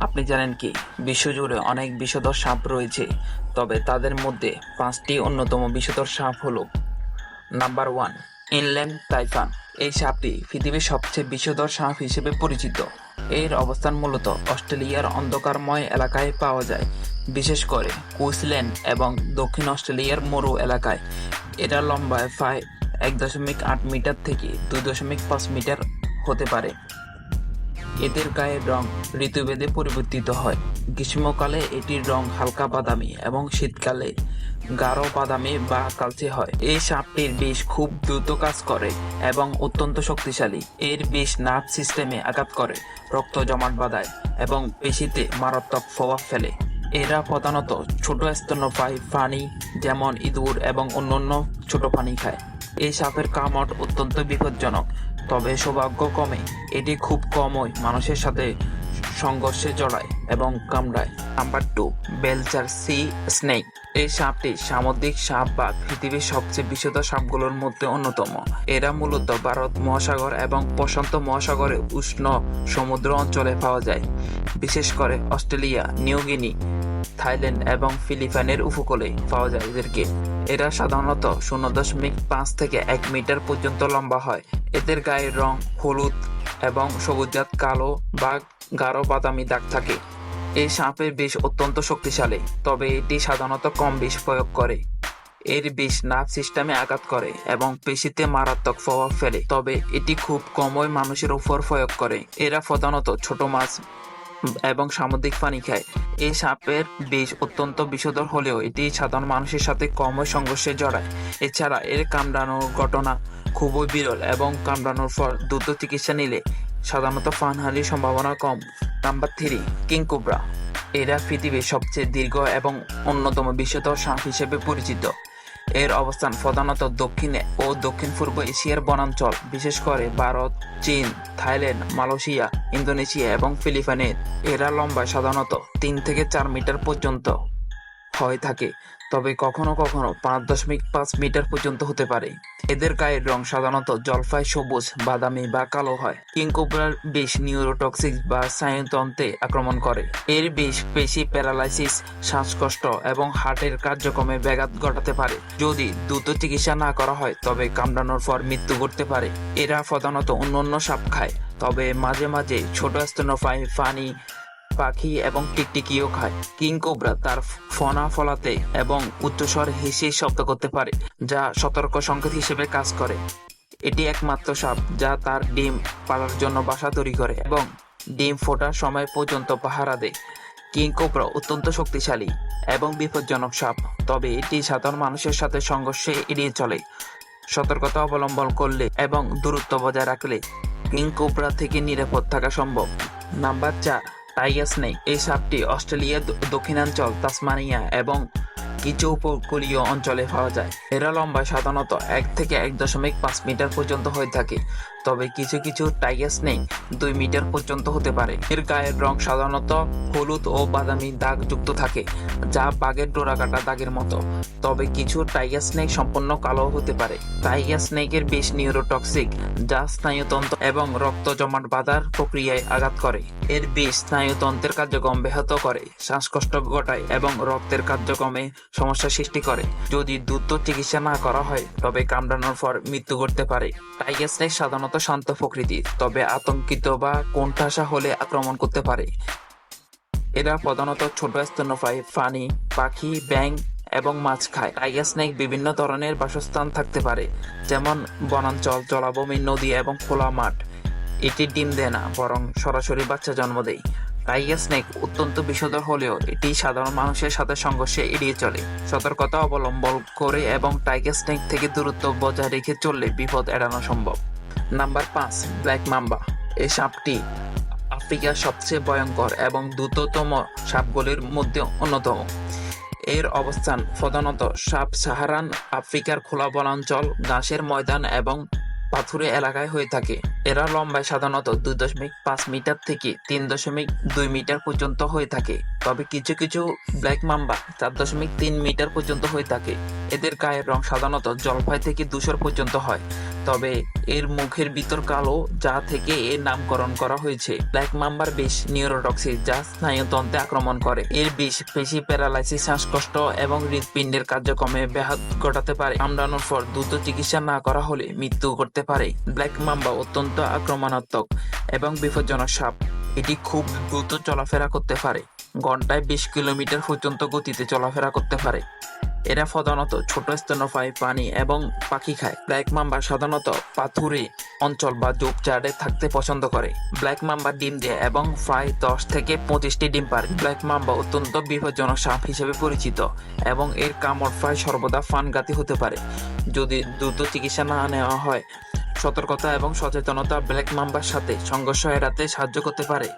আপনি জানেন কি বিশ্বজুড়ে অনেক বিষধর সাপ রয়েছে, তবে তাদের মধ্যে 5টি অন্যতম বিষধর সাপ হলো: নাম্বার 1, ইনল্যান্ড টাইফান। এই সাপটি পৃথিবীর সবচেয়ে বিষধর সাপ হিসেবে পরিচিত। এর অবস্থান মূলত অস্ট্রেলিয়ার অন্ধকারময় এলাকায় পাওয়া যায়, বিশেষ করে কুইন্সল্যান্ড এবং দক্ষিণ অস্ট্রেলিয়ার মরু এলাকায়। এটা লম্বায় প্রায় 1.8 মিটার থেকে 2.5 মিটার হতে পারে। এদের গায়ের রং ঋতুভেদে পরিবর্তিত হয়। গ্রীষ্মকালে এটির রং হালকা বাদামি এবং শীতকালে গাঢ় বাদামি বা কালচে হয়। এই সাপটির বিষ খুব দ্রুত কাজ করে এবং অত্যন্ত শক্তিশালী। এর বিষ নার্ভ সিস্টেমে আঘাত করে, রক্ত জমাট বাঁধায় এবং পেশিতে মারাত্মক প্রভাব ফেলে। এরা প্রধানত ছোট স্তন্যপায়ী প্রাণী যেমন ইঁদুর এবং অন্যান্য ছোট প্রাণী খায়। এই সাপের কামড় অত্যন্ত বিপজ্জনক, তবে সৌভাগ্যক্রমে এটি খুব কমই মানুষের সাথে সংঘর্ষে জড়ায় এবং কামড়ায়। Number 2, Belcher C snake. এই সাপটি সামুদ্রিক সাপ বা পৃথিবীর সবচেয়ে বিষধর সাপগুলোর মধ্যে অন্যতম। এরা মূলত ভারত মহাসাগর এবং প্রশান্ত মহাসাগরের উষ্ণ সমুদ্র অঞ্চলে পাওয়া যায়, বিশেষ করে অস্ট্রেলিয়া, নিউ গিনি, থাইল্যান্ড এবং ফিলিপাইনের উপকূলে পাওয়া যায় এদেরকে। এরা সাধারণত 0.5 থেকে 1 মিটার পর্যন্ত লম্বা হয়। এদের গায়ের রং হলুদ এবং সবুজাত কালো বা গাঢ় বাদামি দাগ থাকে। এই সাপের বিষ অত্যন্ত শক্তিশালী, তবে এটি সাধারণত কম বিষ প্রয়োগ করে। এর বিষ নার্ভ সিস্টেমে আঘাত করে এবং পেশিতে মারাত্মক প্রভাব ফেলে, তবে এটি খুব কমই মানুষের উপর প্রয়োগ করে। এরা প্রধানত ছোট মাছ এবং সামুদ্রিক প্রাণী খায়। এই সাপের বিষ অত্যন্ত বিষধর হলেও এটি সাধারণ মানুষের সাথে কমই সংঘর্ষে জড়ায়। এছাড়া এর কামড়ানোর ঘটনা খুবই বিরল এবং কামড়ানোর পর দ্রুত চিকিৎসা নিলে সাধারণত প্রাণহানির সম্ভাবনা কম। Number 3, king cobra. এরা পৃথিবীর সবচেয়ে দীর্ঘ এবং অন্যতম বিষধর সাপ হিসেবে পরিচিত। এর অবস্থান প্রধানত দক্ষিণে ও দক্ষিণ পূর্ব এশিয়ার বনাঞ্চল, বিশেষ করে ভারত, চীন, থাইল্যান্ড, মালয়েশিয়া, ইন্দোনেশিয়া এবং ফিলিপাইনে। এরা লম্বায় সাধারণত 3 থেকে 4 মিটার পর্যন্ত হয়ে থাকে, তবে কখনো কখনো 5.5 মিটার পর্যন্ত হতে পারে। এদের গায়ের রং সাধারণত জলপাই সবুজ, বাদামি বা কালো হয়। কিং কোবরার বিষ নিউরোটক্সিক বা স্নায়ুতন্ত্রে আক্রমণ করে। এর বিষ পেশি প্যারালাইসিস, শ্বাসকষ্ট এবং হার্টের কার্যক্রমে ব্যাঘাত ঘটাতে পারে। যদি দ্রুত চিকিৎসা না করা হয় তবে কামড়ানোর পর মৃত্যু ঘটতে পারে। এরা প্রধানত অন্যান্য সাপ খায়, তবে মাঝে মাঝে ছোট স্তন্যপায়ী প্রাণী, পাখি এবং টিকটিকিও খায়। কিং কোবরা তার ফনা ফলাতে এবং উচ্চস্বর হেসে শব্দ করতে পারে, যা সতর্ক সংকেত হিসেবে কাজ করে। এটি একমাত্র সাপ যা তার ডিম পাড়ার জন্য বাসা তৈরি করে এবং ডিম ফোটার সময় পর্যন্ত পাহারা দেয়। কিং কোবরা অত্যন্ত শক্তিশালী এবং বিপজ্জনক সাপ, তবে এটি সাধারণ মানুষের সাথে সংঘর্ষে এড়িয়ে চলে। সতর্কতা অবলম্বন করলে এবং দূরত্ব বজায় রাখলে কিং কোবরা থেকে নিরাপদ থাকা সম্ভব। Number 4, tiger snake. এই সাপটি অস্ট্রেলিয়ার দক্ষিণাঞ্চল, তাসমানিয়া এবং কিছু উপকূলীয় অঞ্চলে পাওয়া যায়। এরা লম্বায় সাধারণত 1 থেকে 1.5 মিটার পর্যন্ত হয়ে থাকে, তবে কিছু কিছু টাইগার স্নেক 2 মিটার পর্যন্ত হতে পারে। এর গায়ের রং সাধারণত হলুদ ও বাদামি দাগ যুক্ত থাকে, যা বাঘের ডোরাকাটা দাগের মতো, তবে কিছু টাইগার স্নেক সম্পূর্ণ কালো হতে পারে। টাইগার স্নেকের বিষ নিউরোটক্সিক, যা স্নায়ুতন্ত্র এবং রক্ত জমাট বাঁধার প্রক্রিয়ায় আঘাত করে। এর বিষ স্নায়ুতন্ত্রের কার্যক্রম ব্যাহত করে, শ্বাসকষ্ট ঘটায় এবং রক্তের কার্যক্রমে সমস্যা সৃষ্টি করে। যদি দ্রুত চিকিৎসা না করা হয় তবে কামড়ানোর পর মৃত্যু ঘটতে পারে। টাইগার স্নেক সাধারণত শান্ত প্রকৃতির, তবে আতঙ্কিত বা কোণঠাসা হলে আক্রমণ করতে পারে। এরা প্রধানত ছোট স্তন্যপায়ী প্রাণী, পাখি, ব্যাঙ এবং মাছ খায়। টাইগার স্নেক বিভিন্ন ধরনের বাসস্থান থাকতে পারে, যেমন বনাঞ্চল, জলাভূমি, নদী এবং খোলা মাঠ। এটি ডিম দেয় না, বরং সরাসরি বাচ্চা জন্ম দেয়। টাইগার স্নেক অত্যন্ত বিষধর হলেও এটি সাধারণ মানুষের সাথে সংঘর্ষে এড়িয়ে চলে। সতর্কতা অবলম্বন করে এবং টাইগার স্নেক থেকে দূরত্ব বজায় রেখে চললে বিপদ এড়ানো সম্ভব। Number 5, black mamba. এই সাপটি আফ্রিকার সবচেয়ে ভয়ঙ্কর এবং দ্রুততম সাপগুলির মধ্যে অন্যতম। এর অবস্থান প্রধানত সাব সাহারান আফ্রিকার খোলা বনাঞ্চল, ঘাসের ময়দান এবং পাথুরে এলাকায় হয়ে থাকে। এরা লম্বায় সাধারণত 2.5 মিটার থেকে 3.2 মিটার পর্যন্ত হয়ে থাকে, তবে কিছু কিছু ব্ল্যাক মাম্বা 4.3 মিটার পর্যন্ত হয়ে থাকে। এদের গায়ের রং সাধারণত জলপাই থেকে ধূসর পর্যন্ত হয়, তবে এর মুখের ভিতর কালো, যা থেকে এর নামকরণ করা হয়েছে। ব্ল্যাক মাম্বার বিষ নিউরোটক্সিক, যা স্নায়ুতন্ত্রে আক্রমণ করে। এর বিষ পেশি প্যারালাইসিস, শ্বাসকষ্ট এবং হৃৎপিণ্ডের কার্যক্রমে ব্যাঘাত ঘটাতে পারে। কামড়ানোর পর দ্রুত চিকিৎসা না করা হলে মৃত্যু করতে পারে। ব্ল্যাক মাম্বা অত্যন্ত আক্রমণাত্মক এবং বিপজ্জনক সাপ। এটি খুব দ্রুত চলাফেরা করতে পারে, ঘন্টায় 20 কিলোমিটার পর্যন্ত গতিতে চলাফেরা করতে পারে। এরা প্রধানত ছোট স্তন্যপায়ী প্রাণী এবং পাখি খায়। ব্ল্যাক মাম্বা সাধারণত পাথুরে অঞ্চল বা ঝোপঝাড়ে থাকতে পছন্দ করে। ব্ল্যাক মাম্বা ডিম দেয় এবং প্রায় 10 থেকে 25টি ডিম পারে। ব্ল্যাক মাম্বা অত্যন্ত বিপজ্জনক সাপ হিসেবে পরিচিত এবং এর কামড় প্রায় সর্বদা প্রাণঘাতী হতে পারে যদি দ্রুত চিকিৎসা না নেওয়া হয়। সতর্কতা এবং সচেতনতা ব্ল্যাক মাম্বার সাথে সংঘর্ষ এড়াতে সাহায্য করতে পারে।